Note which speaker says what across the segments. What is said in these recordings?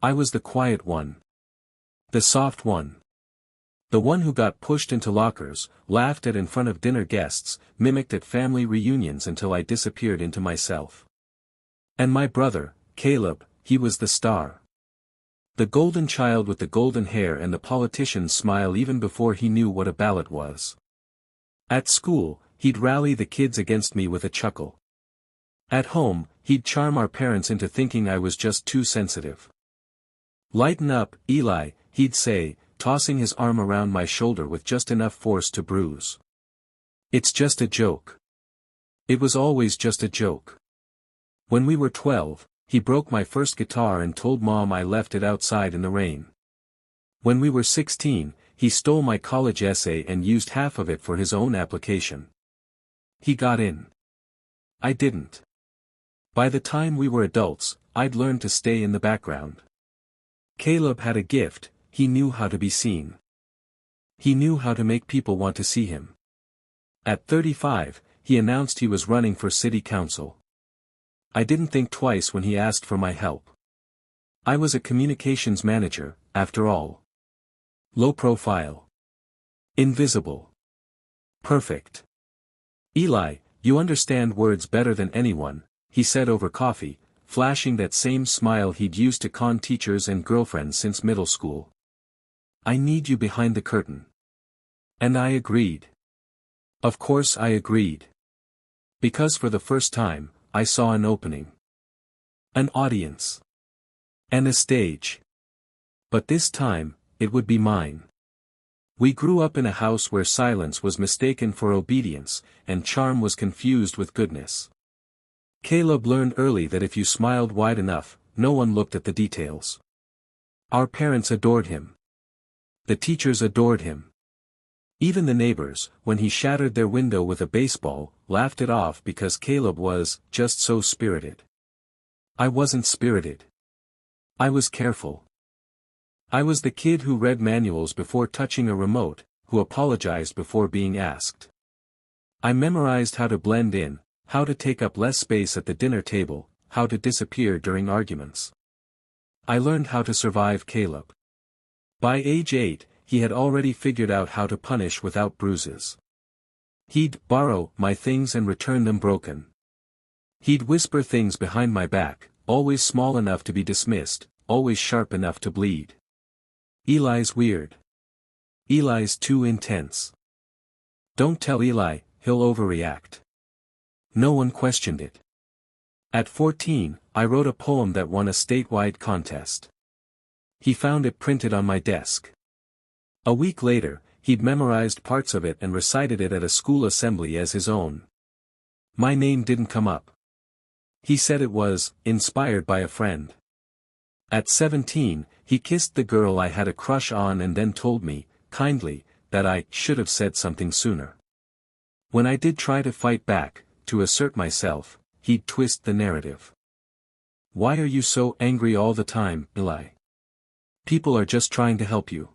Speaker 1: I was the quiet one. The soft one. The one who got pushed into lockers, laughed at in front of dinner guests, mimicked at family reunions until I disappeared into myself. And my brother, Caleb, he was the star. The golden child with the golden hair and the politician's smile even before he knew what a ballot was. At school, he'd rally the kids against me with a chuckle. At home, he'd charm our parents into thinking I was just too sensitive. "Lighten up, Eli," he'd say, tossing his arm around my shoulder with just enough force to bruise. "It's just a joke." It was always just a joke. When we were 12, he broke my first guitar and told Mom I left it outside in the rain. When we were 16, he stole my college essay and used half of it for his own application. He got in. I didn't. By the time we were adults, I'd learned to stay in the background. Caleb had a gift, he knew how to be seen. He knew how to make people want to see him. At 35, he announced he was running for city council. I didn't think twice when he asked for my help. I was a communications manager, after all. Low profile. Invisible. Perfect. "Eli, you understand words better than anyone," he said over coffee, flashing that same smile he'd used to con teachers and girlfriends since middle school. "I need you behind the curtain." And I agreed. Of course I agreed. Because for the first time, I saw an opening. An audience. And a stage. But this time, it would be mine. We grew up in a house where silence was mistaken for obedience, and charm was confused with goodness. Caleb learned early that if you smiled wide enough, no one looked at the details. Our parents adored him. The teachers adored him. Even the neighbors, when he shattered their window with a baseball, laughed it off because Caleb was just so spirited. I wasn't spirited. I was careful. I was the kid who read manuals before touching a remote, who apologized before being asked. I memorized how to blend in, how to take up less space at the dinner table, how to disappear during arguments. I learned how to survive Caleb. By age 8, he had already figured out how to punish without bruises. He'd borrow my things and return them broken. He'd whisper things behind my back, always small enough to be dismissed, always sharp enough to bleed. "Eli's weird. Eli's too intense. Don't tell Eli, he'll overreact." No one questioned it. At 14, I wrote a poem that won a statewide contest. He found it printed on my desk. A week later, he'd memorized parts of it and recited it at a school assembly as his own. My name didn't come up. He said it was inspired by a friend. At 17, he kissed the girl I had a crush on and then told me, kindly, that I should have said something sooner. When I did try to fight back, to assert myself, he'd twist the narrative. "Why are you so angry all the time, Eli? People are just trying to help you."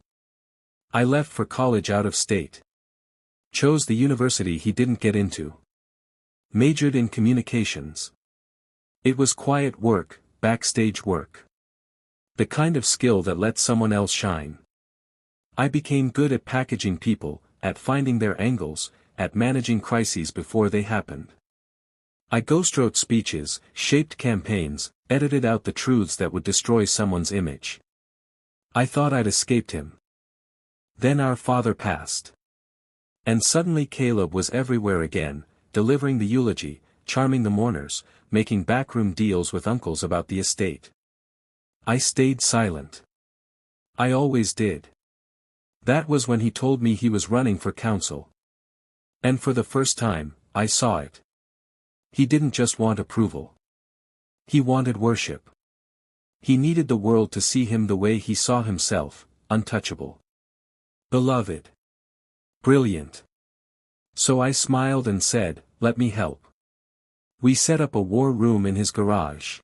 Speaker 1: I left for college out of state. Chose the university he didn't get into. Majored in communications. It was quiet work, backstage work. The kind of skill that lets someone else shine. I became good at packaging people, at finding their angles, at managing crises before they happened. I ghostwrote speeches, shaped campaigns, edited out the truths that would destroy someone's image. I thought I'd escaped him. Then our father passed. And suddenly Caleb was everywhere again, delivering the eulogy, charming the mourners, making backroom deals with uncles about the estate. I stayed silent. I always did. That was when he told me he was running for council. And for the first time, I saw it. He didn't just want approval. He wanted worship. He needed the world to see him the way he saw himself, untouchable. Beloved. Brilliant. So I smiled and said, "Let me help." We set up a war room in his garage.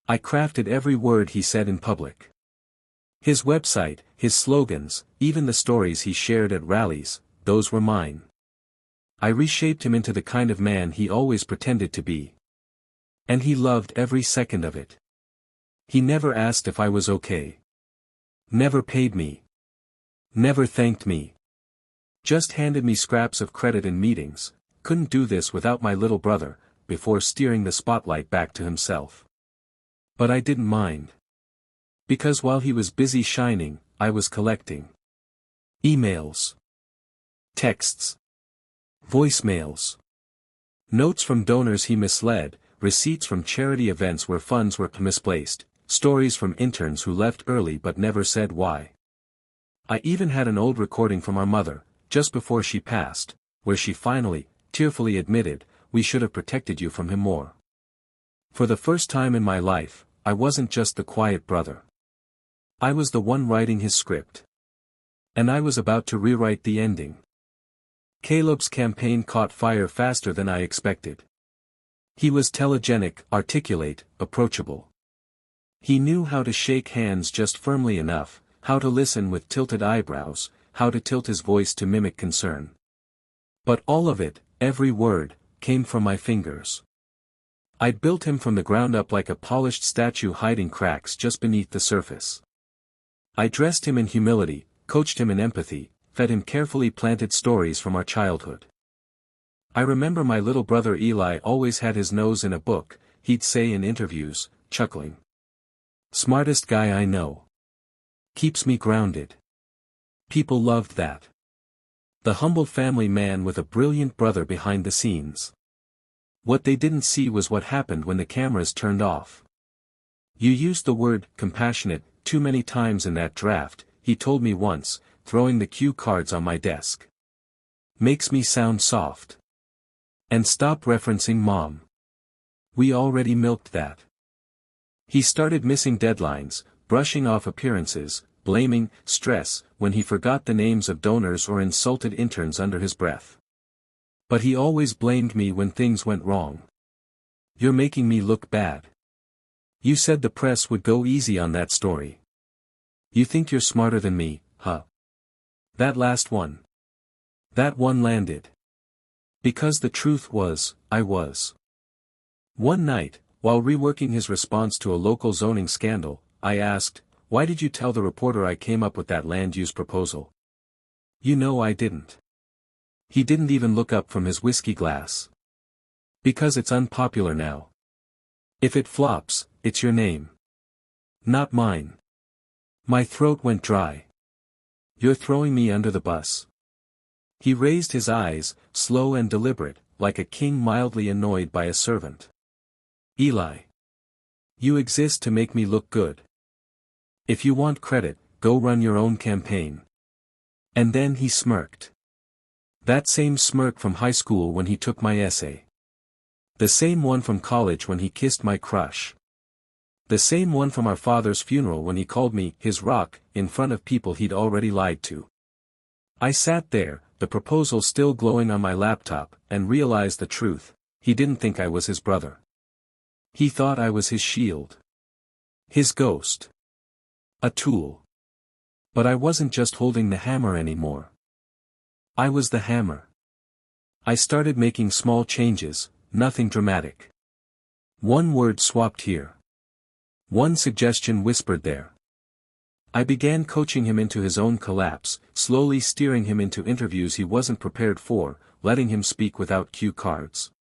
Speaker 1: I crafted every word he said in public. His website, his slogans, even the stories he shared at rallies, those were mine. I reshaped him into the kind of man he always pretended to be. And he loved every second of it. He never asked if I was okay. Never paid me. Never thanked me. Just handed me scraps of credit in meetings. Couldn't do this without my little brother, before steering the spotlight back to himself. But I didn't mind. Because while he was busy shining, I was collecting emails, texts, voicemails, notes from donors he misled, receipts from charity events where funds were misplaced, stories from interns who left early but never said why. I even had an old recording from our mother, just before she passed, where she finally, tearfully admitted, "We should have protected you from him more." For the first time in my life, I wasn't just the quiet brother. I was the one writing his script. And I was about to rewrite the ending. Caleb's campaign caught fire faster than I expected. He was telegenic, articulate, approachable. He knew how to shake hands just firmly enough, how to listen with tilted eyebrows, how to tilt his voice to mimic concern. But all of it, every word, came from my fingers. I'd built him from the ground up like a polished statue hiding cracks just beneath the surface. I dressed him in humility, coached him in empathy, fed him carefully planted stories from our childhood. I remember my little brother Eli always had his nose in a book, he'd say in interviews, chuckling. "Smartest guy I know. Keeps me grounded." People loved that. The humble family man with a brilliant brother behind the scenes. What they didn't see was what happened when the cameras turned off. "You used the word compassionate too many times in that draft," he told me once, throwing the cue cards on my desk. "Makes me sound soft. And stop referencing Mom. We already milked that." He started missing deadlines, brushing off appearances, blaming stress when he forgot the names of donors or insulted interns under his breath. But he always blamed me when things went wrong. "You're making me look bad. You said the press would go easy on that story. You think you're smarter than me, huh? That last one. That one landed." Because the truth was, I was. One night, while reworking his response to a local zoning scandal, I asked, "Why did you tell the reporter I came up with that land use proposal?" "You know I didn't." He didn't even look up from his whiskey glass. "Because it's unpopular now. If it flops, it's your name. Not mine." My throat went dry. "You're throwing me under the bus." He raised his eyes, slow and deliberate, like a king mildly annoyed by a servant. "Eli. You exist to make me look good. If you want credit, go run your own campaign." And then he smirked. That same smirk from high school when he took my essay. The same one from college when he kissed my crush. The same one from our father's funeral when he called me his rock in front of people he'd already lied to. I sat there, the proposal still glowing on my laptop, and realized the truth. He didn't think I was his brother. He thought I was his shield. His ghost. A tool. But I wasn't just holding the hammer anymore. I was the hammer. I started making small changes, nothing dramatic. One word swapped here. One suggestion whispered there. I began coaching him into his own collapse, slowly steering him into interviews he wasn't prepared for, letting him speak without cue cards.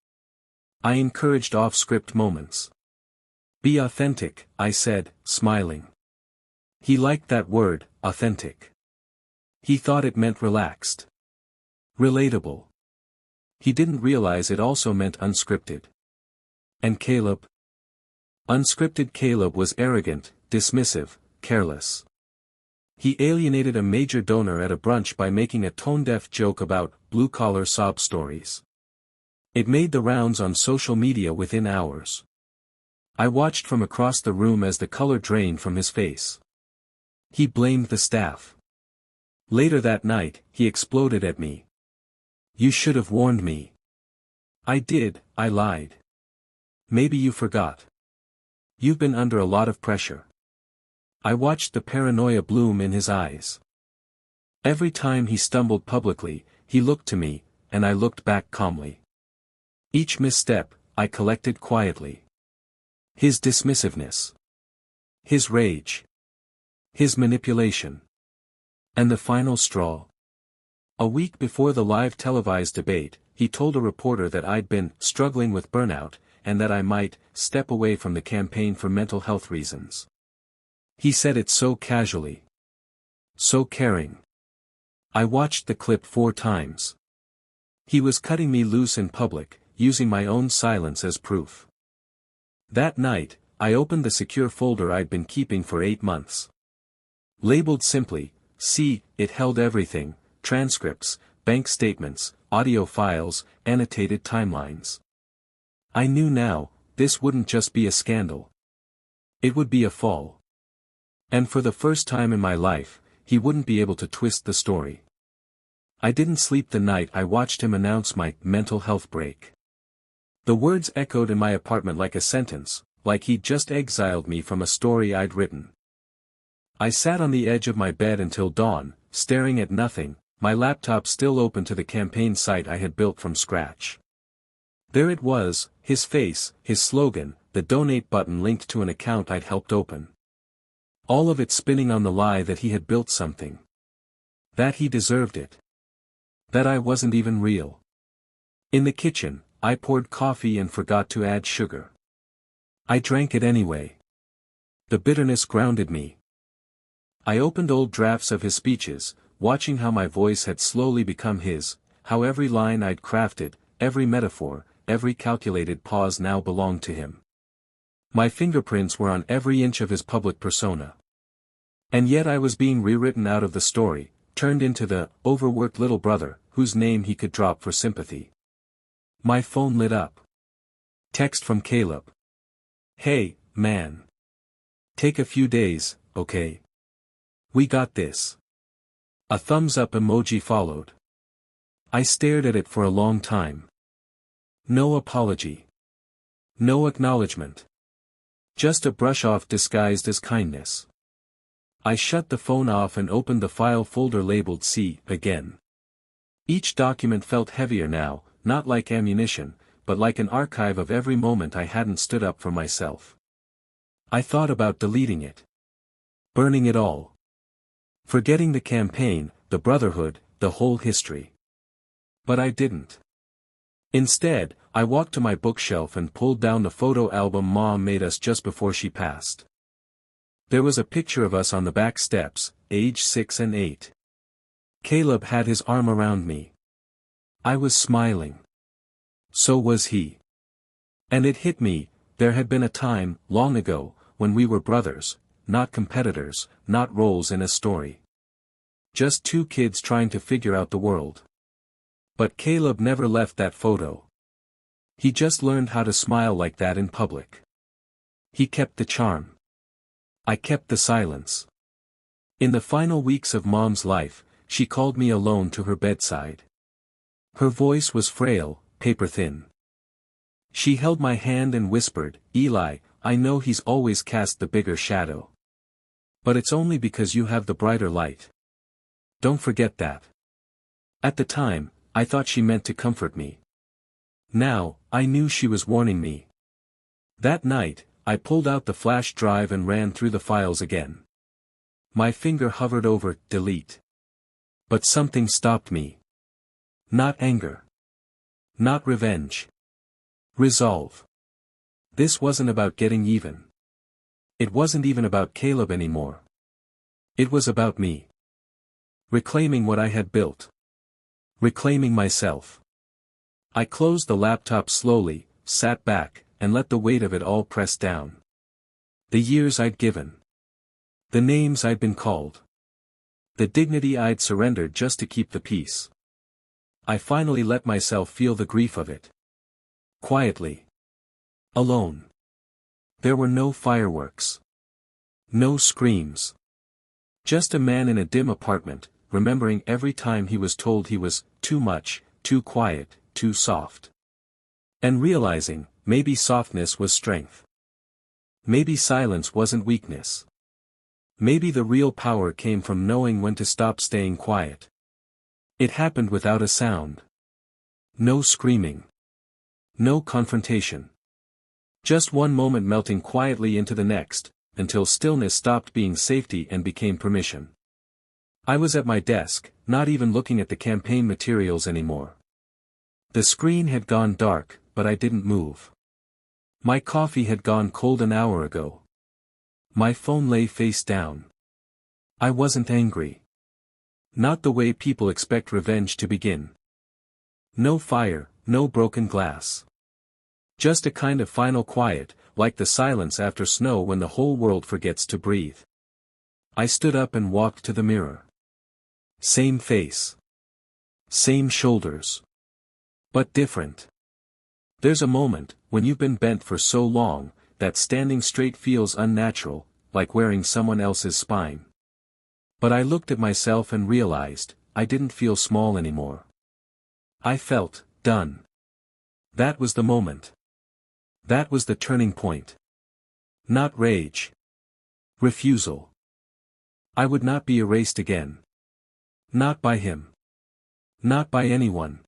Speaker 1: I encouraged off-script moments. "Be authentic," I said, smiling. He liked that word, authentic. He thought it meant relaxed. Relatable. He didn't realize it also meant unscripted. And Caleb? Unscripted Caleb was arrogant, dismissive, careless. He alienated a major donor at a brunch by making a tone-deaf joke about blue-collar sob stories. It made the rounds on social media within hours. I watched from across the room as the color drained from his face. He blamed the staff. Later that night, he exploded at me. "You should have warned me." "I did," I lied. "Maybe you forgot. You've been under a lot of pressure." I watched the paranoia bloom in his eyes. Every time he stumbled publicly, he looked to me, and I looked back calmly. Each misstep, I collected quietly. His dismissiveness. His rage. His manipulation. And the final straw. A week before the live televised debate, he told a reporter that I'd been struggling with burnout, and that I might step away from the campaign for mental health reasons. He said it so casually. So caring. I watched the clip 4 times. He was cutting me loose in public, using my own silence as proof. That night, I opened the secure folder I'd been keeping for 8 months. Labeled simply, "See," it held everything: transcripts, bank statements, audio files, annotated timelines. I knew now, this wouldn't just be a scandal. It would be a fall. And for the first time in my life, he wouldn't be able to twist the story. I didn't sleep the night I watched him announce my mental health break. The words echoed in my apartment like a sentence, like he'd just exiled me from a story I'd written. I sat on the edge of my bed until dawn, staring at nothing, my laptop still open to the campaign site I had built from scratch. There it was, his face, his slogan, the donate button linked to an account I'd helped open. All of it spinning on the lie that he had built something. That he deserved it. That I wasn't even real. In the kitchen, I poured coffee and forgot to add sugar. I drank it anyway. The bitterness grounded me. I opened old drafts of his speeches, watching how my voice had slowly become his, how every line I'd crafted, every metaphor, every calculated pause now belonged to him. My fingerprints were on every inch of his public persona. And yet I was being rewritten out of the story, turned into the overworked little brother, whose name he could drop for sympathy. My phone lit up. Text from Caleb. "Hey, man. Take a few days, okay? We got this." A thumbs up emoji followed. I stared at it for a long time. No apology. No acknowledgement. Just a brush-off disguised as kindness. I shut the phone off and opened the file folder labeled "See" again. Each document felt heavier now, not like ammunition, but like an archive of every moment I hadn't stood up for myself. I thought about deleting it. Burning it all. Forgetting the campaign, the brotherhood, the whole history. But I didn't. Instead, I walked to my bookshelf and pulled down the photo album Mom made us just before she passed. There was a picture of us on the back steps, age 6 and 8. Caleb had his arm around me. I was smiling. So was he. And it hit me, there had been a time, long ago, when we were brothers, not competitors, not roles in a story. Just 2 kids trying to figure out the world. But Caleb never left that photo. He just learned how to smile like that in public. He kept the charm. I kept the silence. In the final weeks of Mom's life, she called me alone to her bedside. Her voice was frail, paper-thin. She held my hand and whispered, "Eli, I know he's always cast the bigger shadow. But it's only because you have the brighter light. Don't forget that." At the time, I thought she meant to comfort me. Now, I knew she was warning me. That night, I pulled out the flash drive and ran through the files again. My finger hovered over delete. But something stopped me. Not anger. Not revenge. Resolve. This wasn't about getting even. It wasn't even about Caleb anymore. It was about me. Reclaiming what I had built. Reclaiming myself. I closed the laptop slowly, sat back, and let the weight of it all press down. The years I'd given. The names I'd been called. The dignity I'd surrendered just to keep the peace. I finally let myself feel the grief of it. Quietly. Alone. There were no fireworks. No screams. Just a man in a dim apartment, remembering every time he was told he was too much, too quiet, too soft. And realizing, maybe softness was strength. Maybe silence wasn't weakness. Maybe the real power came from knowing when to stop staying quiet. It happened without a sound. No screaming. No confrontation. Just one moment melting quietly into the next, until stillness stopped being safety and became permission. I was at my desk, not even looking at the campaign materials anymore. The screen had gone dark, but I didn't move. My coffee had gone cold an hour ago. My phone lay face down. I wasn't angry. Not the way people expect revenge to begin. No fire, no broken glass. Just a kind of final quiet, like the silence after snow when the whole world forgets to breathe. I stood up and walked to the mirror. Same face. Same shoulders. But different. There's a moment, when you've been bent for so long, that standing straight feels unnatural, like wearing someone else's spine. But I looked at myself and realized, I didn't feel small anymore. I felt done. That was the moment. That was the turning point. Not rage. Refusal. I would not be erased again. Not by him. Not by anyone.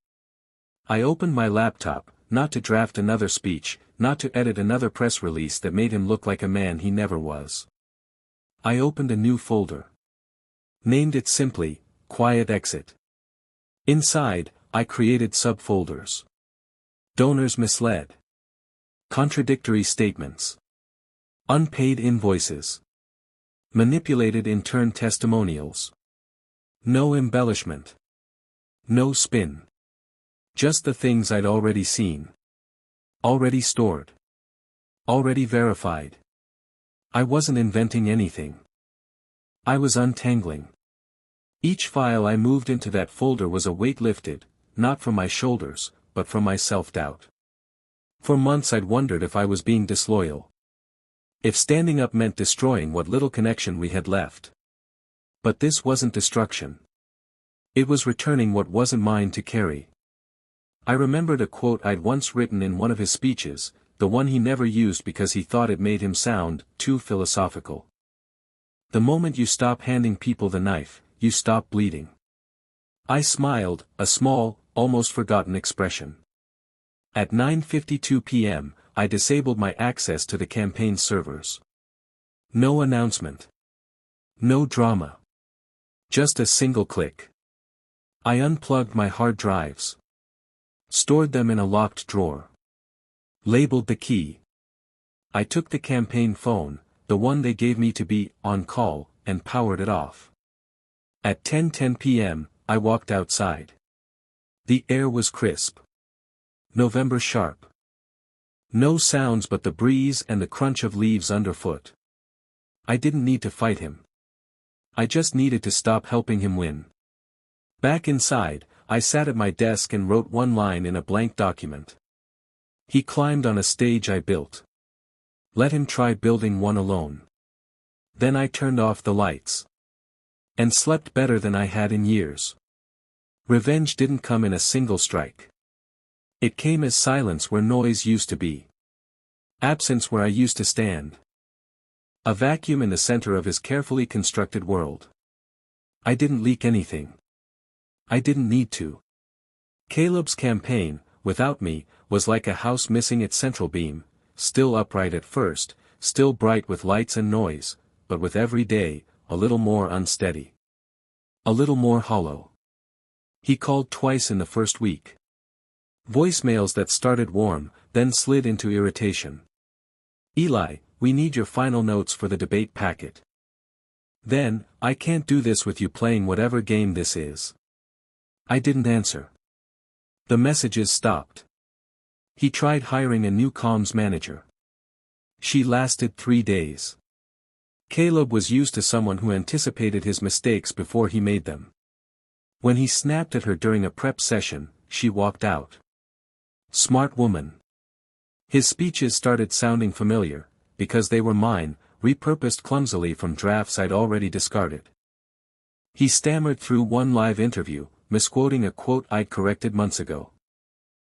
Speaker 1: I opened my laptop, not to draft another speech, not to edit another press release that made him look like a man he never was. I opened a new folder. Named it simply, Quiet Exit. Inside, I created subfolders. Donors misled. Contradictory statements. Unpaid invoices. Manipulated intern testimonials. No embellishment. No spin. Just the things I'd already seen. Already stored. Already verified. I wasn't inventing anything. I was untangling. Each file I moved into that folder was a weight lifted, not from my shoulders, but from my self-doubt. For months I'd wondered if I was being disloyal. If standing up meant destroying what little connection we had left. But this wasn't destruction. It was returning what wasn't mine to carry. I remembered a quote I'd once written in one of his speeches, the one he never used because he thought it made him sound too philosophical. The moment you stop handing people the knife, you stop bleeding. I smiled, a small, almost forgotten expression. At 9:52 p.m., I disabled my access to the campaign servers. No announcement. No drama. Just a single click. I unplugged my hard drives. Stored them in a locked drawer. Labeled the key. I took the campaign phone, the one they gave me to be on call, and powered it off. At 10:10 p.m., I walked outside. The air was crisp. November sharp. No sounds but the breeze and the crunch of leaves underfoot. I didn't need to fight him. I just needed to stop helping him win. Back inside, I sat at my desk and wrote one line in a blank document. He climbed on a stage I built. Let him try building one alone. Then I turned off the lights. And slept better than I had in years. Revenge didn't come in a single strike. It came as silence where noise used to be. Absence where I used to stand. A vacuum in the center of his carefully constructed world. I didn't leak anything. I didn't need to. Caleb's campaign, without me, was like a house missing its central beam, still upright at first, still bright with lights and noise, but with every day, a little more unsteady. A little more hollow. He called twice in the first week. Voicemails that started warm, then slid into irritation. Eli, we need your final notes for the debate packet. Then, I can't do this with you playing whatever game this is. I didn't answer. The messages stopped. He tried hiring a new comms manager. She lasted 3 days. Caleb was used to someone who anticipated his mistakes before he made them. When he snapped at her during a prep session, she walked out. Smart woman. His speeches started sounding familiar, because they were mine, repurposed clumsily from drafts I'd already discarded. He stammered through one live interview, misquoting a quote I'd corrected months ago.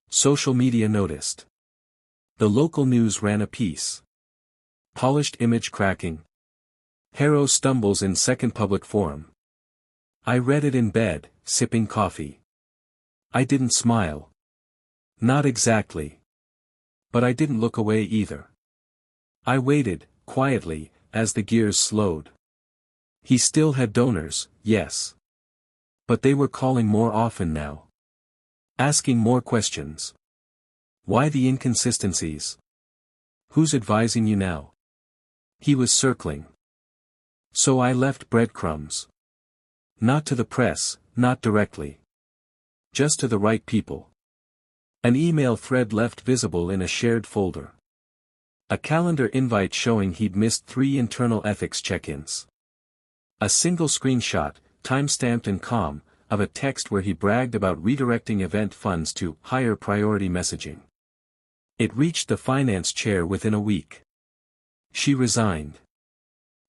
Speaker 1: Social media noticed. The local news ran a piece. Polished image cracking. Hero stumbles in second public forum. I read it in bed, sipping coffee. I didn't smile. Not exactly. But I didn't look away either. I waited, quietly, as the gears slowed. He still had donors, yes. But they were calling more often now. Asking more questions. Why the inconsistencies? Who's advising you now? He was circling. So I left breadcrumbs. Not to the press, not directly. Just to the right people. An email thread left visible in a shared folder. A calendar invite showing he'd missed 3 internal ethics check-ins. A single screenshot, time-stamped and calm, of a text where he bragged about redirecting event funds to higher priority messaging. It reached the finance chair within a week. She resigned.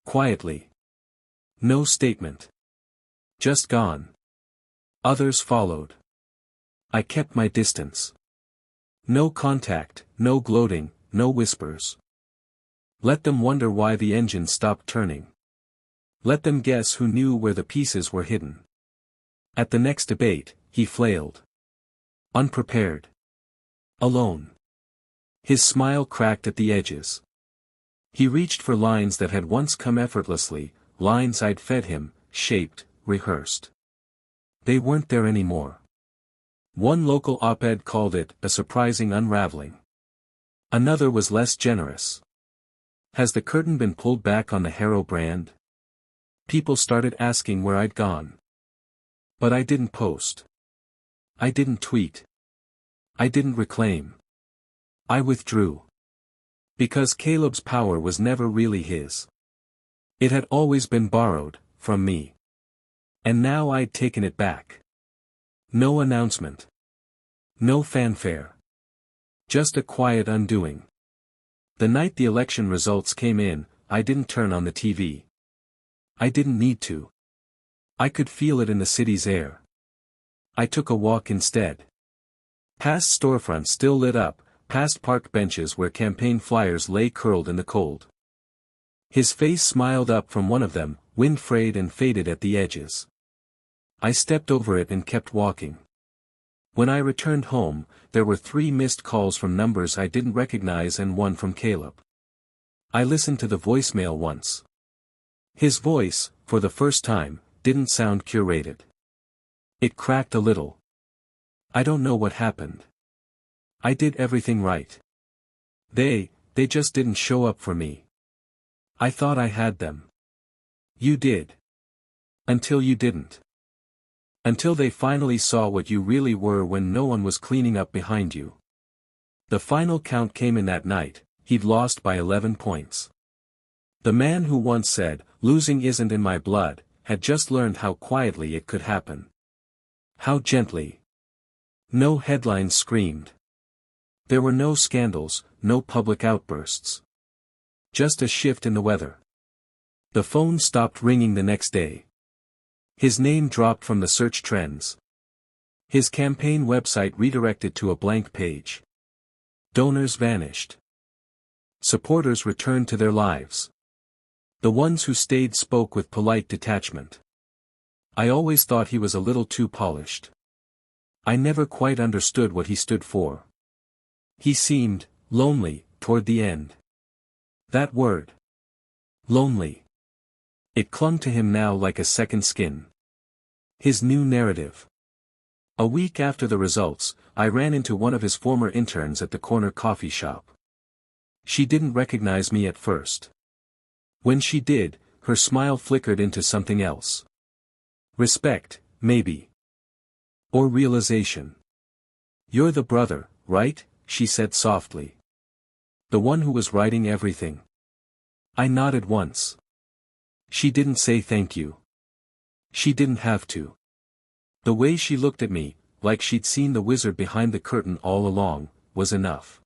Speaker 1: Quietly. No statement. Just gone. Others followed. I kept my distance. No contact, no gloating, no whispers. Let them wonder why the engine stopped turning. Let them guess who knew where the pieces were hidden. At the next debate, he flailed. Unprepared. Alone. His smile cracked at the edges. He reached for lines that had once come effortlessly, lines I'd fed him, shaped, rehearsed. They weren't there anymore. One local op-ed called it a surprising unraveling. Another was less generous. Has the curtain been pulled back on the Harrow brand? People started asking where I'd gone. But I didn't post. I didn't tweet. I didn't reclaim. I withdrew. Because Caleb's power was never really his. It had always been borrowed, from me. And now I'd taken it back. No announcement. No fanfare. Just a quiet undoing. The night the election results came in, I didn't turn on the TV. I didn't need to. I could feel it in the city's air. I took a walk instead. Past storefronts still lit up, past park benches where campaign flyers lay curled in the cold. His face smiled up from one of them, wind-frayed and faded at the edges. I stepped over it and kept walking. When I returned home, there were 3 missed calls from numbers I didn't recognize and 1 from Caleb. I listened to the voicemail once. His voice, for the first time, didn't sound curated. It cracked a little. I don't know what happened. I did everything right. They just didn't show up for me. I thought I had them. You did. Until you didn't. Until they finally saw what you really were when no one was cleaning up behind you. The final count came in that night, he'd lost by 11 points. The man who once said, "Losing isn't in my blood," had just learned how quietly it could happen. How gently. No headlines screamed. There were no scandals, no public outbursts. Just a shift in the weather. The phone stopped ringing the next day. His name dropped from the search trends. His campaign website redirected to a blank page. Donors vanished. Supporters returned to their lives. The ones who stayed spoke with polite detachment. I always thought he was a little too polished. I never quite understood what he stood for. He seemed lonely toward the end. That word. Lonely. It clung to him now like a second skin. His new narrative. A week after the results, I ran into one of his former interns at the corner coffee shop. She didn't recognize me at first. When she did, her smile flickered into something else. Respect, maybe. Or realization. "You're the brother, right?" she said softly. "The one who was writing everything." I nodded once. She didn't say thank you. She didn't have to. The way she looked at me, like she'd seen the wizard behind the curtain all along, was enough.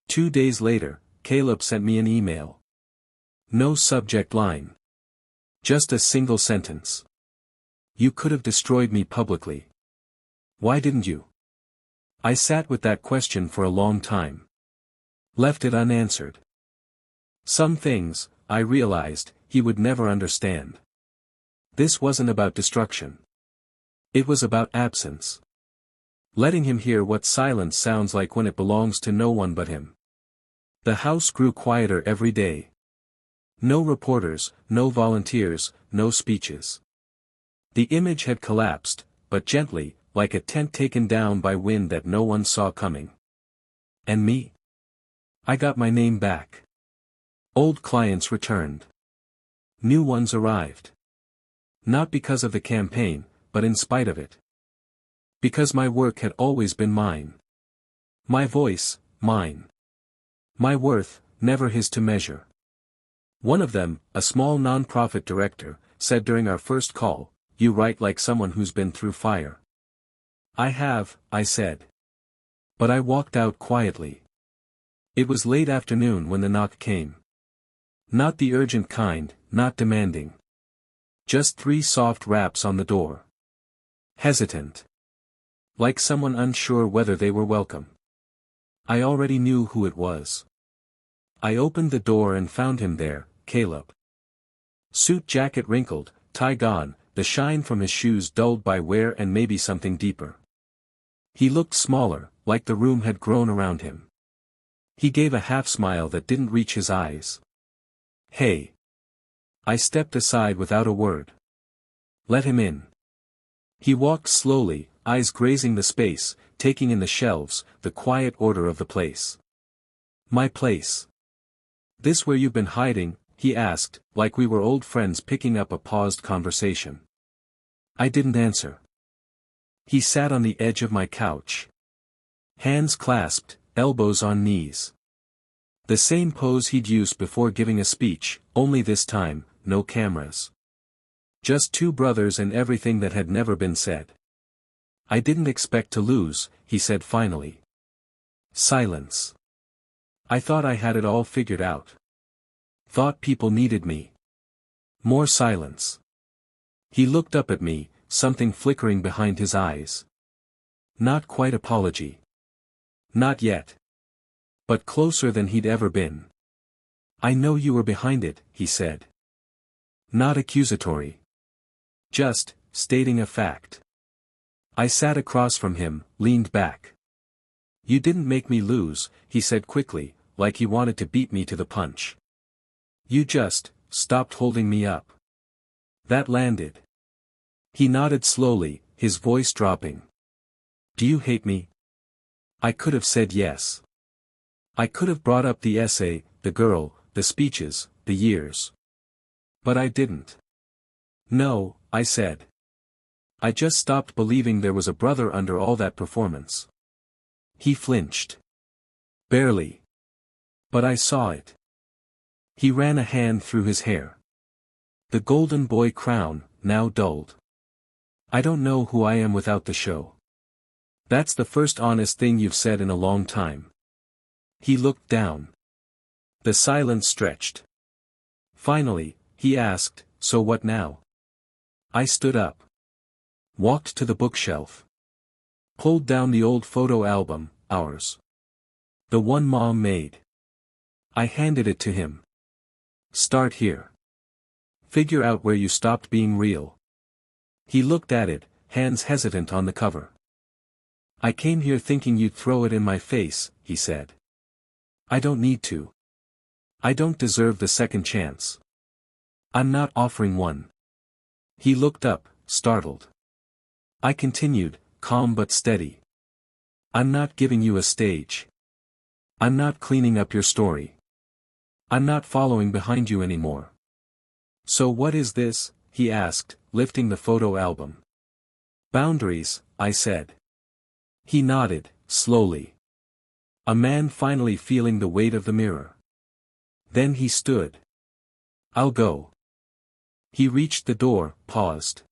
Speaker 1: 2 days later, Caleb sent me an email. No subject line. Just a single sentence. "You could have destroyed me publicly. Why didn't you?" I sat with that question for a long time. Left it unanswered. Some things, I realized, he would never understand. This wasn't about destruction. It was about absence. Letting him hear what silence sounds like when it belongs to no one but him. The house grew quieter every day. No reporters, no volunteers, no speeches. The image had collapsed, but gently, like a tent taken down by wind that no one saw coming. And me? I got my name back. Old clients returned. New ones arrived. Not because of the campaign, but in spite of it. Because my work had always been mine. My voice, mine. My worth, never his to measure. One of them, a small non-profit director, said during our first call, "You write like someone who's been through fire." "I have," I said. But I walked out quietly. It was late afternoon when the knock came. Not the urgent kind, not demanding. Just 3 soft raps on the door. Hesitant. Like someone unsure whether they were welcome. I already knew who it was. I opened the door and found him there, Caleb. Suit jacket wrinkled, tie gone, the shine from his shoes dulled by wear and maybe something deeper. He looked smaller, like the room had grown around him. He gave a half-smile that didn't reach his eyes. "Hey." I stepped aside without a word. "Let him in." He walked slowly, eyes grazing the space, taking in the shelves, the quiet order of the place. "My place. This where you've been hiding?" he asked, like we were old friends picking up a paused conversation. I didn't answer. He sat on the edge of my couch. Hands clasped, elbows on knees. The same pose he'd used before giving a speech, only this time, no cameras. Just 2 brothers and everything that had never been said. "I didn't expect to lose," he said finally. Silence. I thought I had it all figured out. Thought people needed me. More silence. He looked up at me, something flickering behind his eyes. Not quite apology. Not yet. But closer than he'd ever been. "I know you were behind it," he said. Not accusatory. Just, stating a fact. I sat across from him, leaned back. "You didn't make me lose," he said quickly, like he wanted to beat me to the punch. "You just, stopped holding me up." That landed. He nodded slowly, his voice dropping. "Do you hate me?" I could have said yes. I could have brought up the essay, the girl, the speeches, the years. But I didn't. "No," I said. "I just stopped believing there was a brother under all that performance." He flinched. Barely. But I saw it. He ran a hand through his hair. The golden boy crown, now dulled. "I don't know who I am without the show." "That's the first honest thing you've said in a long time." He looked down. The silence stretched. Finally, he asked, "So what now?" I stood up. Walked to the bookshelf. Pulled down the old photo album, ours. The one Mom made. I handed it to him. "Start here. Figure out where you stopped being real." He looked at it, hands hesitant on the cover. "I came here thinking you'd throw it in my face," he said. "I don't need to. I don't deserve the second chance. I'm not offering one." He looked up, startled. I continued, calm but steady. "I'm not giving you a stage. I'm not cleaning up your story. I'm not following behind you anymore." "So what is this?" he asked, lifting the photo album. "Boundaries," I said. He nodded, slowly. A man finally feeling the weight of the mirror. Then he stood. "I'll go." He reached the door, paused.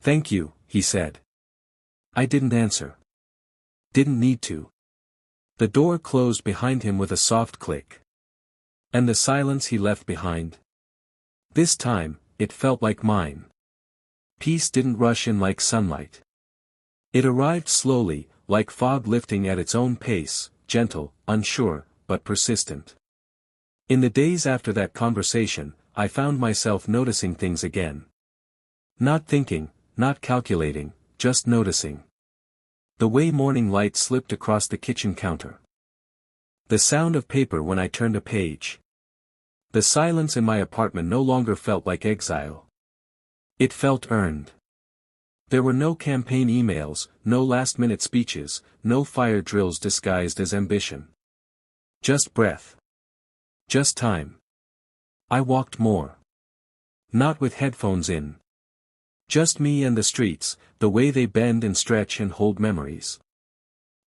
Speaker 1: "Thank you," he said. I didn't answer. Didn't need to. The door closed behind him with a soft click. And the silence he left behind? This time, it felt like mine. Peace didn't rush in like sunlight. It arrived slowly, like fog lifting at its own pace, gentle, unsure, but persistent. In the days after that conversation, I found myself noticing things again. Not thinking, not calculating, just noticing. The way morning light slipped across the kitchen counter. The sound of paper when I turned a page. The silence in my apartment no longer felt like exile. It felt earned. There were no campaign emails, no last-minute speeches, no fire drills disguised as ambition. Just breath. Just time. I walked more. Not with headphones in. Just me and the streets, the way they bend and stretch and hold memories.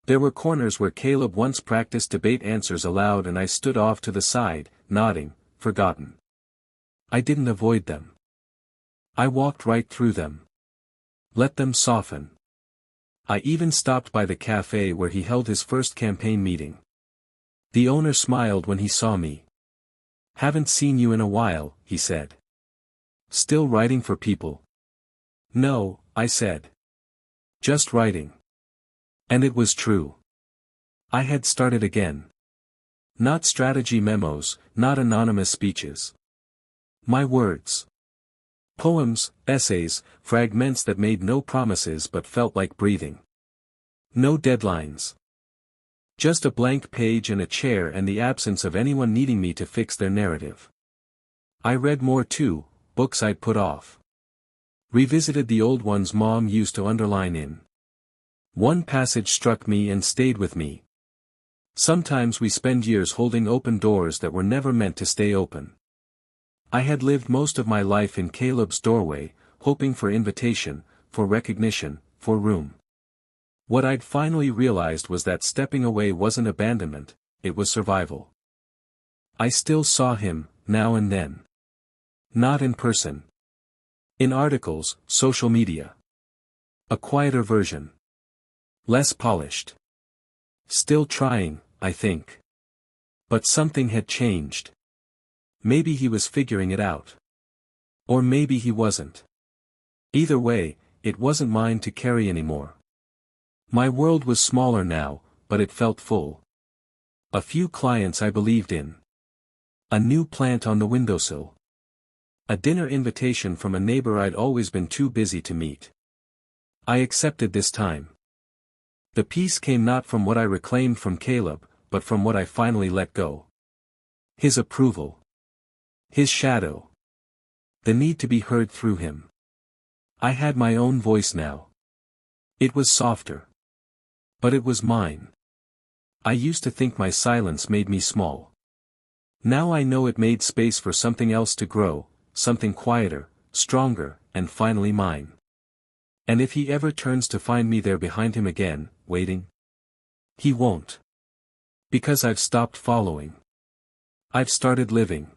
Speaker 1: There were corners where Caleb once practiced debate answers aloud and I stood off to the side, nodding, forgotten. I didn't avoid them. I walked right through them. Let them soften. I even stopped by the cafe where he held his first campaign meeting. The owner smiled when he saw me. "Haven't seen you in a while," he said. "Still writing for people?" "No," I said. "Just writing." And it was true. I had started again. Not strategy memos, not anonymous speeches. My words. Poems, essays, fragments that made no promises but felt like breathing. No deadlines. Just a blank page and a chair and the absence of anyone needing me to fix their narrative. I read more too, books I'd put off. Revisited the old ones Mom used to underline in. One passage struck me and stayed with me. Sometimes we spend years holding open doors that were never meant to stay open. I had lived most of my life in Caleb's doorway, hoping for invitation, for recognition, for room. What I'd finally realized was that stepping away wasn't abandonment, it was survival. I still saw him, now and then. Not in person. In articles, social media. A quieter version. Less polished. Still trying, I think. But something had changed. Maybe he was figuring it out. Or maybe he wasn't. Either way, it wasn't mine to carry anymore. My world was smaller now, but it felt full. A few clients I believed in. A new plant on the windowsill. A dinner invitation from a neighbor I'd always been too busy to meet. I accepted this time. The peace came not from what I reclaimed from Caleb, but from what I finally let go. His approval. His shadow. The need to be heard through him. I had my own voice now. It was softer. But it was mine. I used to think my silence made me small. Now I know it made space for something else to grow, something quieter, stronger, and finally mine. And if he ever turns to find me there behind him again, waiting, he won't. Because I've stopped following. I've started living.